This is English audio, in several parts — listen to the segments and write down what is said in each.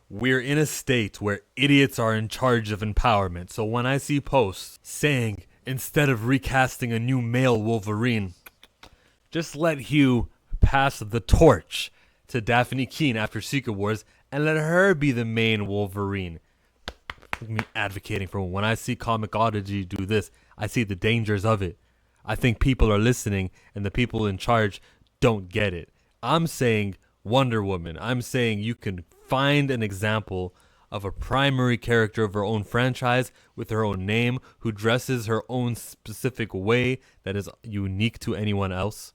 We're in a state where idiots are in charge of empowerment. So when I see posts saying instead of recasting a new male Wolverine, just let Hugh pass the torch to Daphne Keane after Secret Wars and let her be the main Wolverine. Me advocating for when I see Comicodigy do this, I see the dangers of it. I think people are listening and the people in charge don't get it. I'm saying Wonder Woman. I'm saying you can find an example of a primary character of her own franchise with her own name who dresses her own specific way that is unique to anyone else.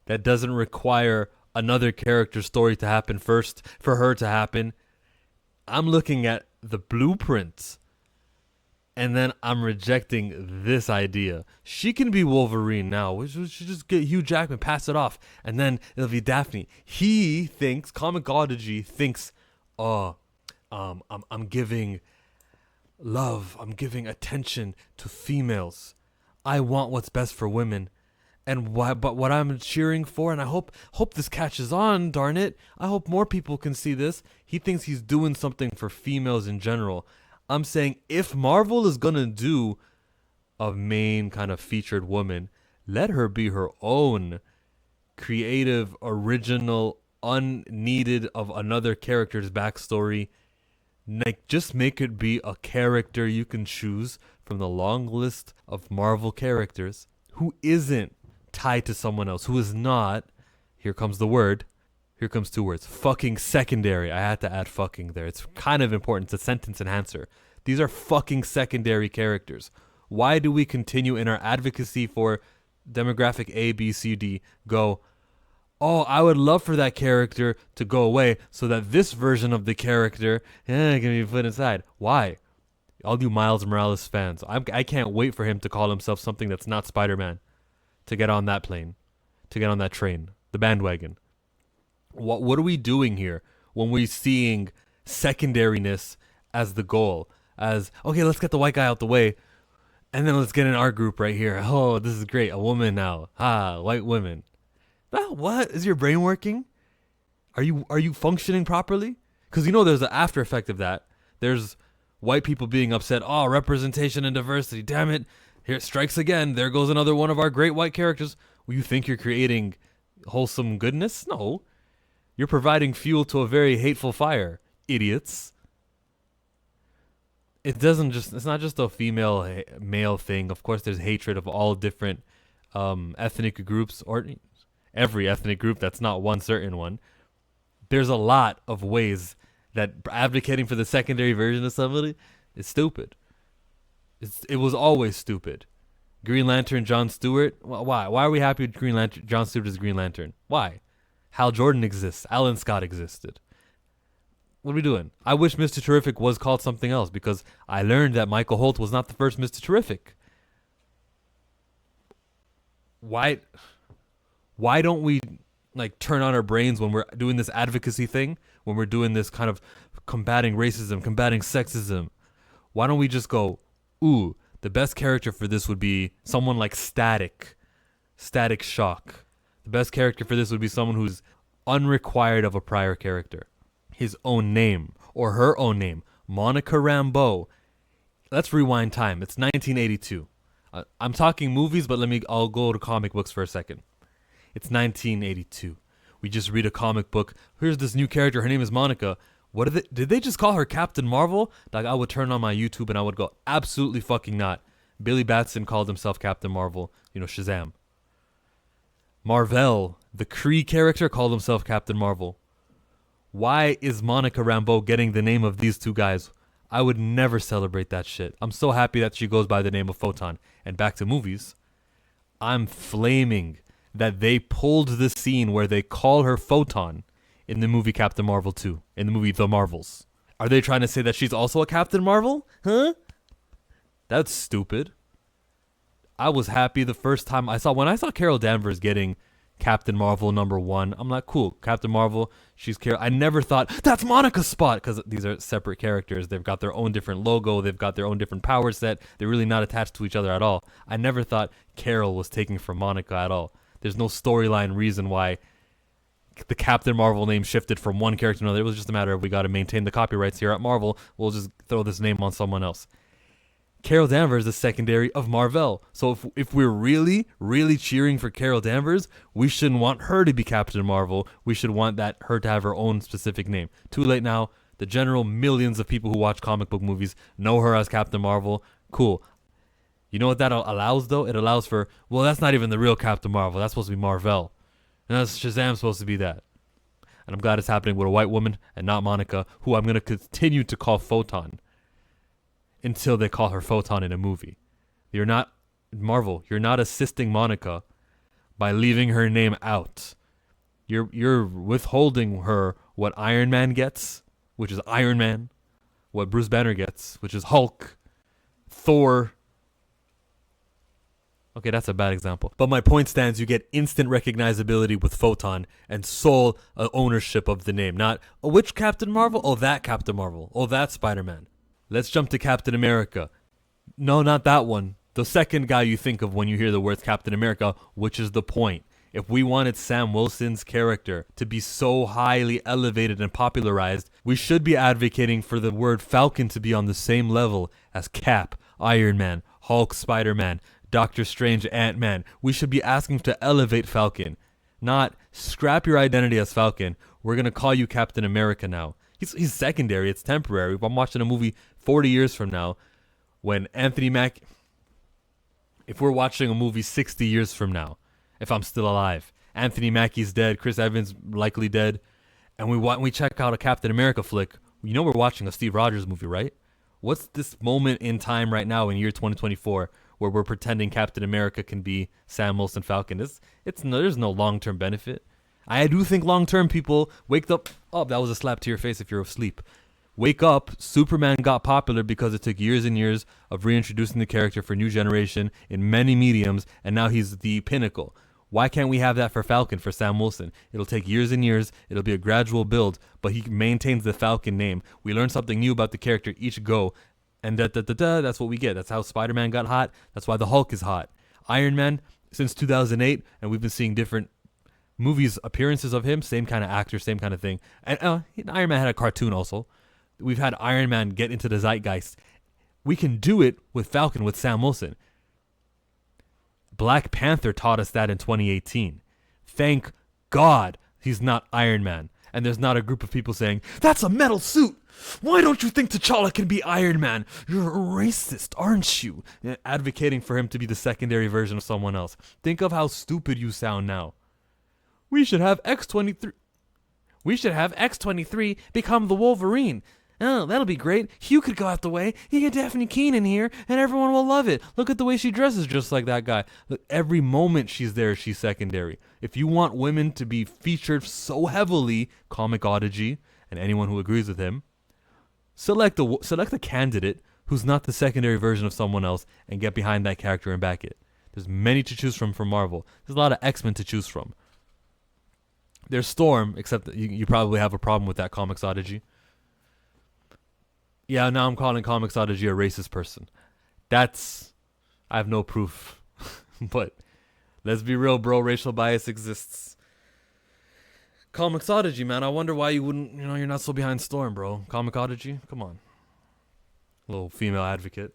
That doesn't require another character story to happen first for her to happen. I'm looking at the blueprints and then I'm rejecting this idea. She can be Wolverine now. We should just get Hugh Jackman, pass it off, and then it'll be Daphne. He thinks, Comicodigy thinks, I'm giving love, I'm giving attention to females. I want what's best for women. And but what I'm cheering for, and I hope this catches on, darn it. I hope more people can see this. He thinks he's doing something for females in general. I'm saying if Marvel is going to do a main kind of featured woman, let her be her own creative, original, unneeded of another character's backstory. Like, just make it be a character you can choose from the long list of Marvel characters who isn't tied to someone else, who is not, here comes the word, here comes two words, fucking secondary. I had to add fucking there. It's kind of important. It's a sentence enhancer. These are fucking secondary characters. Why do we continue in our advocacy for demographic A, B, C, D go, oh, I would love for that character to go away so that this version of the character can be put inside? Why? All you Miles Morales fans, I can't wait for him to call himself something that's not Spider-Man, to get on that plane, to get on that train, the bandwagon. What are we doing here when we're seeing secondariness as the goal? As, okay, let's get the white guy out the way, and then let's get in our group right here. Oh, this is great. A woman now. White women. Well, what? Is your brain working? Are you functioning properly? Because you know there's an after effect of that. There's white people being upset. Oh, representation and diversity. Damn it. Here it strikes again. There goes another one of our great white characters. Well, you think you're creating wholesome goodness? No. You're providing fuel to a very hateful fire, idiots. It's not just a female male thing. Of course, there's hatred of all different ethnic groups, or every ethnic group that's not one certain one. There's a lot of ways that advocating for the secondary version of somebody is stupid. It was always stupid. Green Lantern, John Stewart. Why? Why are we happy with Green Lantern? John Stewart is Green Lantern. Why? Hal Jordan exists. Alan Scott existed. What are we doing? I wish Mr. Terrific was called something else because I learned that Michael Holt was not the first Mr. Terrific. Why don't we like turn on our brains when we're doing this advocacy thing, when we're doing this kind of combating racism, combating sexism? Why don't we just go, ooh, the best character for this would be someone like Static Shock. The best character for this would be someone who's unrequired of a prior character. His own name or her own name, Monica Rambeau. Let's rewind time. It's 1982. I'm talking movies, but I'll go to comic books for a second. It's 1982. We just read a comic book. Here's this new character. Her name is Monica. Did they just call her Captain Marvel? Like, I would turn on my YouTube and I would go, absolutely fucking not. Billy Batson called himself Captain Marvel. Shazam. Marvel, the Kree character, called himself Captain Marvel. Why is Monica Rambeau getting the name of these two guys? I would never celebrate that shit. I'm so happy that she goes by the name of Photon. And back to movies. I'm flaming that they pulled the scene where they call her Photon in the movie Captain Marvel 2, in the movie The Marvels. Are they trying to say that she's also a Captain Marvel? Huh? That's stupid. I was happy the first time when I saw Carol Danvers getting Captain Marvel #1. I'm like, cool, Captain Marvel, she's Carol. I never thought, that's Monica's spot, because these are separate characters. They've got their own different logo. They've got their own different power set. They're really not attached to each other at all. I never thought Carol was taking from Monica at all. There's no storyline reason why the Captain Marvel name shifted from one character to another. It was just a matter of we got to maintain the copyrights here at Marvel. We'll just throw this name on someone else. Carol Danvers is secondary of Marvel. So if we're really, really cheering for Carol Danvers, we shouldn't want her to be Captain Marvel. We should want her to have her own specific name. Too late now. The general millions of people who watch comic book movies know her as Captain Marvel. Cool. You know what that allows, though? It allows for, well, that's not even the real Captain Marvel. That's supposed to be Marvel. And that's Shazam supposed to be that. And I'm glad it's happening with a white woman and not Monica, who I'm going to continue to call Photon until they call her Photon in a movie. You're not, Marvel, you're not assisting Monica by leaving her name out. You're withholding her what Iron Man gets, which is Iron Man, what Bruce Banner gets, which is Hulk, Thor. Okay, that's a bad example. But my point stands, you get instant recognizability with Photon and sole ownership of the name. Not, oh, which Captain Marvel? Oh, that Captain Marvel. Oh, that Spider-Man. Let's jump to Captain America. No, not that one. The second guy you think of when you hear the words Captain America, which is the point. If we wanted Sam Wilson's character to be so highly elevated and popularized, we should be advocating for the word Falcon to be on the same level as Cap, Iron Man, Hulk, Spider-Man, Doctor Strange, Ant-Man. We should be asking to elevate Falcon, not scrap your identity as Falcon. We're going to call you Captain America now. He's secondary. It's temporary. If I'm watching a movie 40 years from now, when Anthony Mack... If we're watching a movie 60 years from now, if I'm still alive, Anthony Mackie's dead, Chris Evans likely dead, and we check out a Captain America flick, you know we're watching a Steve Rogers movie, right? What's this moment in time right now in year 2024 where we're pretending Captain America can be Sam Wilson Falcon? There's no long-term benefit. I do think long-term people wake up. Oh, that was a slap to your face if you're asleep. Wake up, Superman got popular because it took years and years of reintroducing the character for new generation in many mediums, and now he's the pinnacle. Why can't we have that for Falcon, for Sam Wilson? It'll take years and years. It'll be a gradual build, but he maintains the Falcon name. We learn something new about the character each go, and that's what we get. That's how Spider-Man got hot. That's why the Hulk is hot. Iron Man, since 2008, and we've been seeing different movies, appearances of him, same kind of actor, same kind of thing. And Iron Man had a cartoon also. We've had Iron Man get into the zeitgeist. We can do it with Falcon, with Sam Wilson. Black Panther taught us that in 2018. Thank God he's not Iron Man. And there's not a group of people saying, that's a metal suit. Why don't you think T'Challa can be Iron Man? You're a racist, aren't you? Advocating for him to be the secondary version of someone else. Think of how stupid you sound now. We should have X-23. We should have X-23 become the Wolverine. Oh, that'll be great. Hugh could go out the way. You get Daphne Keane in here, and everyone will love it. Look at the way she dresses just like that guy. Look, every moment she's there, she's secondary. If you want women to be featured so heavily, Comicodigy, and anyone who agrees with him, select a candidate who's not the secondary version of someone else and get behind that character and back it. There's many to choose from Marvel. There's a lot of X-Men to choose from. There's Storm, except that you probably have a problem with that, Comicodigy. Yeah, now I'm calling Comicodigy a racist person. I have no proof. But let's be real, bro. Racial bias exists. Comicodigy, man. I wonder why you wouldn't, you're not so behind Storm, bro. Comicodigy? Come on. Little female advocate.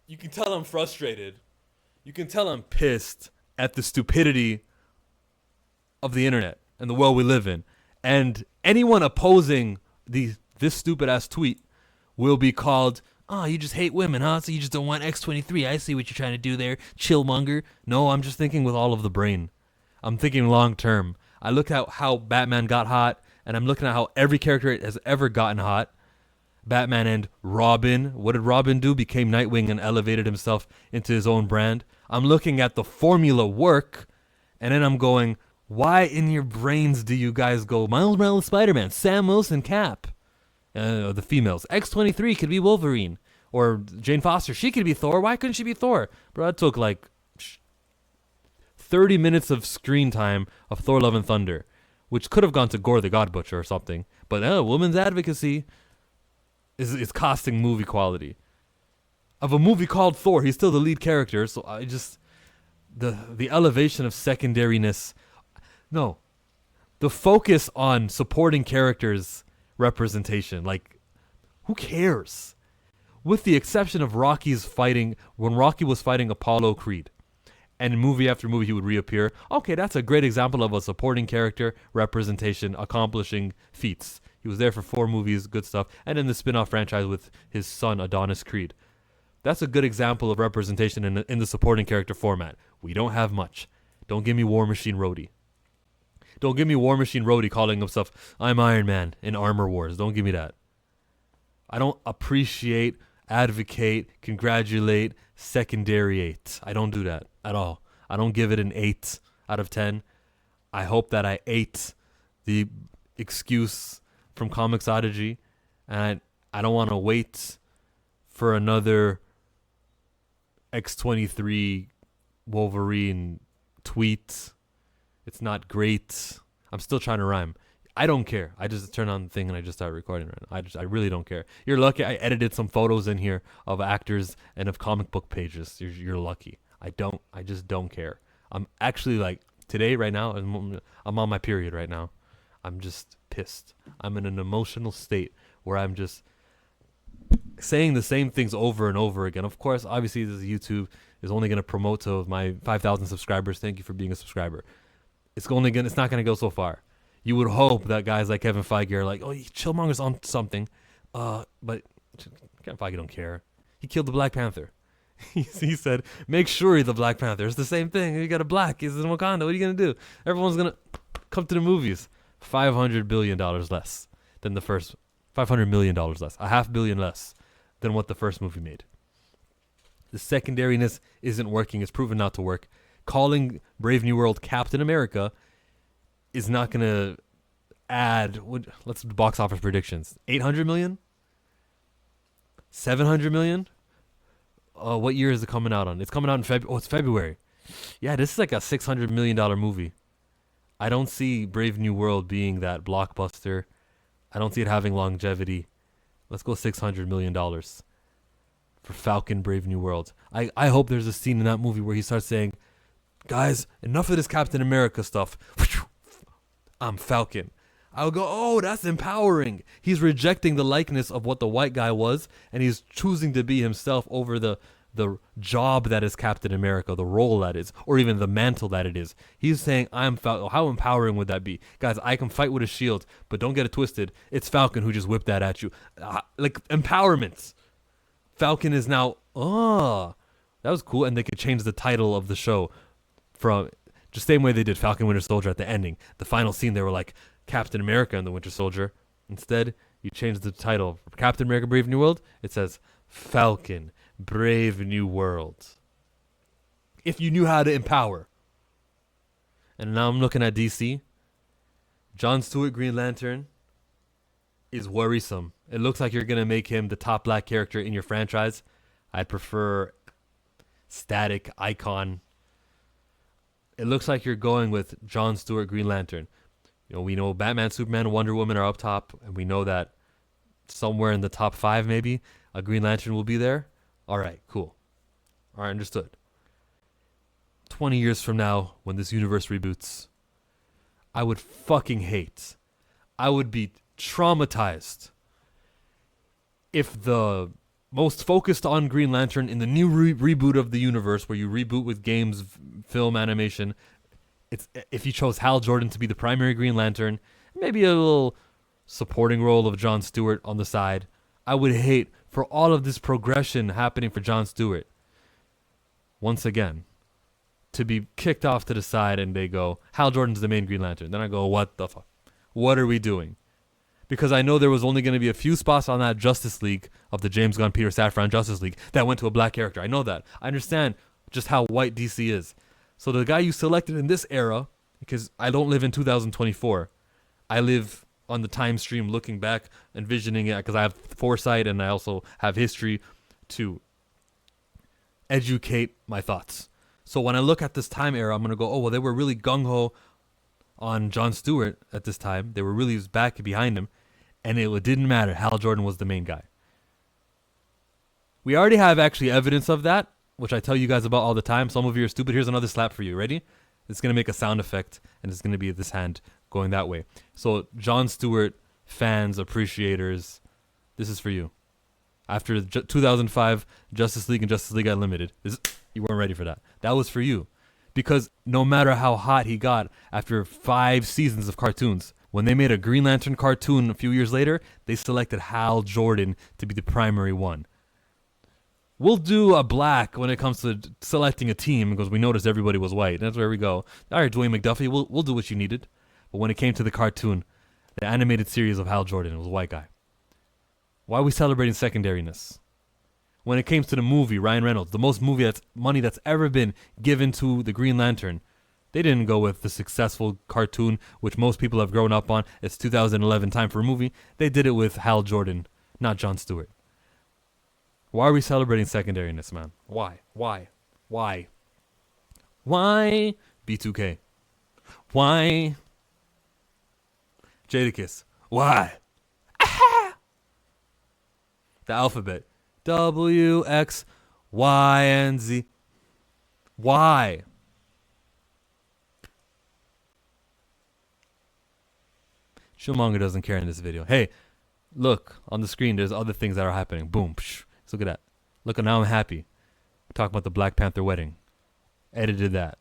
You can tell I'm frustrated. You can tell I'm pissed at the stupidity of the internet and the world we live in. And anyone opposing this stupid ass tweet will be called, oh, you just hate women, huh? So you just don't want X-23. I see what you're trying to do there, chillmonger. No, I'm just thinking with all of the brain. I'm thinking long term. I look at how Batman got hot, and I'm looking at how every character has ever gotten hot. Batman and Robin. What did Robin do? Became Nightwing and elevated himself into his own brand. I'm looking at the formula work, and then I'm going, why in your brains do you guys go Miles Morales Spider-Man, Sam Wilson Cap? The females. X-23 could be Wolverine. Or Jane Foster, she could be Thor. Why couldn't she be Thor? Bro, that took like 30 minutes of screen time of Thor Love and Thunder, which could have gone to Gore the God Butcher or something. But women's advocacy is costing movie quality. Of a movie called Thor, he's still the lead character, so I just... The elevation of secondariness... No, the focus on supporting characters representation. Like, who cares? With the exception of Rocky's fighting, when Rocky was fighting Apollo Creed, and in movie after movie he would reappear. Okay, that's a great example of a supporting character representation accomplishing feats. He was there for 4 movies, good stuff, and then the spin-off franchise with his son Adonis Creed. That's a good example of representation in the supporting character format. We don't have much. Don't give me War Machine Rhodey. Don't give me War Machine Rhodey calling himself I'm Iron Man in Armor Wars. Don't give me that. I don't appreciate, advocate, congratulate, secondary 8. I don't do that at all. I don't give it an 8 out of 10. I hope that I ate the excuse from Comicodigy, and I don't want to wait for another X-23 Wolverine tweet. It's not great. I'm still trying to rhyme. I don't care. I just turn on the thing and I just start recording right now. I really don't care. You're lucky I edited some photos in here of actors and of comic book pages. You're lucky. I just don't care. I'm actually like, today, right now, I'm on my period right now. I'm just pissed. I'm in an emotional state where I'm just saying the same things over and over again. Of course, obviously, this YouTube is only going to promote to my 5,000 subscribers. Thank you for being a subscriber. It's not going to go so far. You would hope that guys like Kevin Feige are like, oh, Chillmonger's on something. But Kevin Feige don't care. He killed the Black Panther. He said, make sure he's the Black Panther. It's the same thing. You got a black. He's in Wakanda. What are you going to do? Everyone's going to come to the movies. $500 billion less than the first. $500 million less. $500 million less than what the first movie made. The secondariness isn't working. It's proven not to work. Calling Brave New World Captain America is not going to add. Let's do box office predictions. 800 million? 700 million? What year is it coming out on? It's coming out in February. Oh, it's February. Yeah, this is like a $600 million movie. I don't see Brave New World being that blockbuster. I don't see it having longevity. Let's go $600 million for Falcon Brave New World. I hope there's a scene in that movie where he starts saying, guys, enough of this Captain America stuff. I'm Falcon. I'll go, oh, that's empowering. He's rejecting the likeness of what the white guy was, and he's choosing to be himself over the job that is Captain America, the role that is, or even the mantle that it is. He's saying, I'm Falcon. How empowering would that be? Guys, I can fight with a shield, but don't get it twisted. It's Falcon who just whipped that at you. Like, empowerment. Falcon is now, that was cool, and they could change the title of the show from just the same way they did Falcon Winter Soldier at the ending. The final scene, they were like, Captain America and the Winter Soldier. Instead, you change the title. For Captain America Brave New World, it says Falcon Brave New World. If you knew how to empower. And now I'm looking at DC. Jon Stewart Green Lantern is worrisome. It looks like you're going to make him the top black character in your franchise. I'd prefer Static Icon. It looks like you're going with Jon Stewart Green Lantern. You know, we know Batman, Superman, Wonder Woman are up top, and we know that somewhere in the top 5 maybe a Green Lantern will be there. All right, cool. All right, understood. 20 years from now, when this universe reboots, I would fucking hate. I would be traumatized if the most focused on Green Lantern in the new reboot of the universe, where you reboot with games, film, animation, if you chose Hal Jordan to be the primary Green Lantern, maybe a little supporting role of Jon Stewart on the side, I would hate for all of this progression happening for Jon Stewart, once again, to be kicked off to the side and they go, Hal Jordan's the main Green Lantern. Then I go, what the fuck? What are we doing? Because I know there was only going to be a few spots on that Justice League of the James Gunn, Peter Safran Justice League that went to a black character. I know that. I understand just how white DC is. So the guy you selected in this era, because I don't live in 2024, I live on the time stream looking back, envisioning it, because I have foresight and I also have history to educate my thoughts. So when I look at this time era, I'm going to go, oh, well, they were really gung-ho on Jon Stewart at this time. They were really back behind him, and it didn't matter. Hal Jordan was the main guy. We already have actually evidence of that, which I tell you guys about all the time. Some of you are stupid. Here's another slap for you. Ready? It's going to make a sound effect, and it's going to be this hand going that way. So, Jon Stewart fans, appreciators, this is for you. After 2005 Justice League and Justice League Unlimited, you weren't ready for that. That was for you. Because no matter how hot he got after 5 seasons of cartoons, when they made a Green Lantern cartoon a few years later, they selected Hal Jordan to be the primary one. We'll do a black when it comes to selecting a team because we noticed everybody was white. That's where we go. All right, Dwayne McDuffie, we'll do what you needed. But when it came to the cartoon, the animated series of Hal Jordan, it was a white guy. Why are we celebrating secondariness? When it came to the movie, Ryan Reynolds, the most money that's ever been given to the Green Lantern, they didn't go with the successful cartoon, which most people have grown up on. It's 2011, time for a movie. They did it with Hal Jordan, not Jon Stewart. Why are we celebrating secondariness, man? Why? Why? B2K. Why? Jadakiss. Why? The alphabet. W, X, Y, and Z. Why? Shumanga doesn't care in this video. Hey, look, on the screen, there's other things that are happening. Boom. Psh. Look at that. Look, now I'm happy. Talk about the Black Panther wedding. Edited that.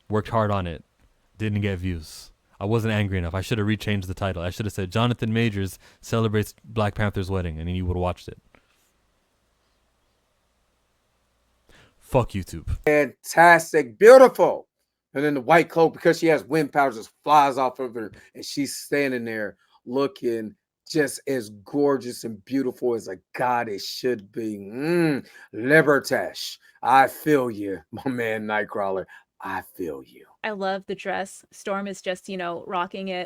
Worked hard on it. Didn't get views. I wasn't angry enough. I should have rechanged the title. I should have said Jonathan Majors celebrates Black Panther's wedding, and then you would have watched it. Fuck YouTube. Fantastic. Beautiful. And then the white cloak, because she has wind power, just flies off of her, and she's standing there looking just as gorgeous and beautiful as a goddess should be. Libertash. I feel you, my man Nightcrawler. I feel you. I love the dress. Storm is just, rocking it.